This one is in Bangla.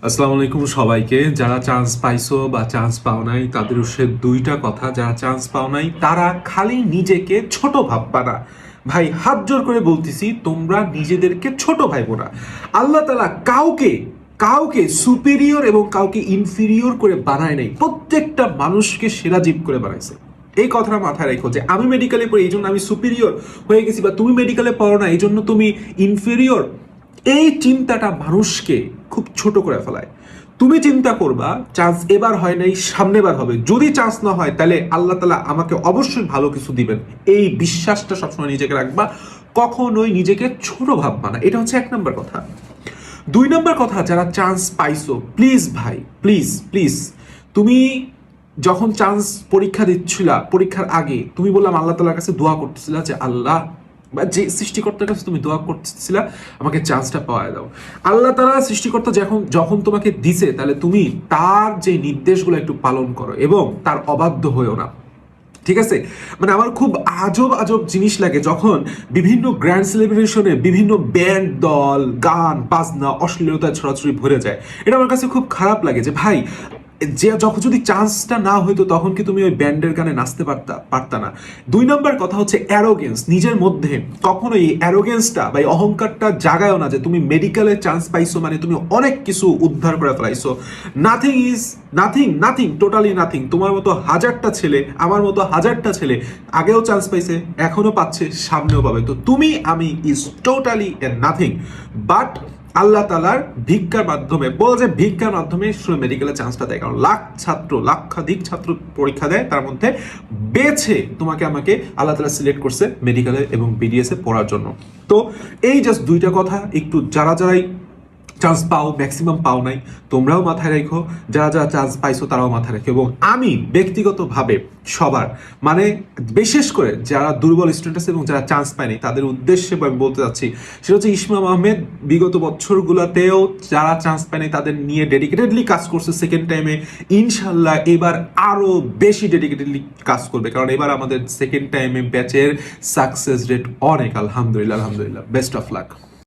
আসসালামু আলাইকুম সবাইকে। যারা চান্স পাইছো বা চান্স পাও নাই তাদের উদ্দেশ্যে দুইটা কথা। যারা চান্স পাও নাই তারা খালি নিজেকে ছোট ভাববা না। ভাই হাত জোর করে বলতেছি, তোমরা নিজেদেরকে ছোট ভাইবো না। আল্লাহ তাআলা কাউকে কাউকে সুপিরিয়র এবং কাউকে ইনফিরিয়র করে বানায় নাই। প্রত্যেকটা মানুষকে সেরা জীব করে বানাইছে। এই কথাটা মাথায় রাখো যে আমি মেডিকেলে পড়ি এই জন্য আমি সুপিরিয়র হয়ে গেছি, বা তুমি মেডিকেলে পড়ো না এই জন্য তুমি ইনফেরিয়র। এই চিন্তাটা মানুষকে খুব ছোট করে ফেলায়। তুমি চিন্তা করবা চান্স এবার হয় নাই, সামনেবার হবে। যদি চান্স না হয় তাহলে আল্লাহ তাআলা আমাকে অবশ্যই ভালো কিছু দিবেন। এই বিশ্বাসটা সবসময় নিজেকে রাখবা, কখনোই নিজেকে ছোট ভাববা না। এটা হচ্ছে 1 নম্বর কথা। 2 নম্বর কথা, যারা চান্স পাইছো প্লিজ ভাই, প্লিজ প্লিজ, তুমি যখন চান্স পরীক্ষা দিচ্ছিলা, পরীক্ষার আগে তুমি বললাম আল্লাহ তাআলার কাছে দোয়া করতেছিলা যে আল্লাহ, বা যে সৃষ্টিকর্তার কাছে তুমি দোয়া করতেছিলা আমাকে চান্সটা পাওয়া দাও। আল্লাহ তাআলা সৃষ্টিকর্তা যখন যখন তোমাকে দিছে, তাহলে তুমি তার যে নির্দেশগুলো একটু পালন করো এবং তার অবাধ্য হয়েও না। ঠিক আছে? মানে আমার খুব আজব আজব জিনিস লাগে যখন বিভিন্ন গ্র্যান্ড সেলিব্রেশনে বিভিন্ন ব্যান্ড দল, গান বাজনা, অশ্লীলতায় ছড়াছড়ি ভরে যায়। এটা আমার কাছে খুব খারাপ লাগে যে ভাই, যে যখন যদি চান্সটা না হইতো তখন কি তুমি ওই ব্যান্ডের গানে নাচতে পারতা না? 2 নম্বর কথা হচ্ছে অ্যারোগেন্স। নিজের মধ্যে কখনো এই অ্যারোগেন্সটা বা এই অহংকারটা জাগায়ও না যে তুমি মেডিকেলে চান্স পাইছো মানে তুমি অনেক কিছু উদ্ধার করে ফেলাইছো। Nothing is nothing, nothing, totally nothing. তোমার মতো হাজারটা ছেলে, আমার মতো হাজারটা ছেলে আগেও চান্স পাইছে, এখনো পাচ্ছে, সামনেও পাবে। তো তুমি আমি is totally a nothing. But Allah তালার ভিক্ষার মাধ্যমে, বলা যায় ভিক্ষার মাধ্যমে মেডিকেলে চান্সটা দেয়। কারণ লক্ষাধিক ছাত্র পরীক্ষা দেয়, তার মধ্যে বেছে তোমাকে আমাকে আল্লাহ তালা সিলেক্ট করছে মেডিকেলে এবং বিডিএস এ পড়ার জন্য। তো এই জাস্ট 2টা কথা, একটু যারাই চান্স পাও, ম্যাক্সিমাম পাও নাই, তোমরাও মাথায় রেখো। যারা চান্স পাইছো তারাও মাথায় রেখো। এবং আমি ব্যক্তিগতভাবে সবার, মানে বিশেষ করে যারা দুর্বল স্টুডেন্ট আছে এবং যারা চান্স পায়নি তাদের উদ্দেশ্যে আমি বলতে চাচ্ছি, সেটা হচ্ছে ইসমাম আহমেদ বিগত বছরগুলোতেও যারা চান্স পায়নি তাদের নিয়ে ডেডিকেটেডলি কাজ করছে। সেকেন্ড টাইমে ইনশাল্লাহ এবার আরো বেশি ডেডিকেটেডলি কাজ করবে, কারণ এবার আমাদের সেকেন্ড টাইমে ব্যাচের সাকসেস রেট অনেক। আলহামদুলিল্লাহ, আলহামদুলিল্লাহ। Best of luck.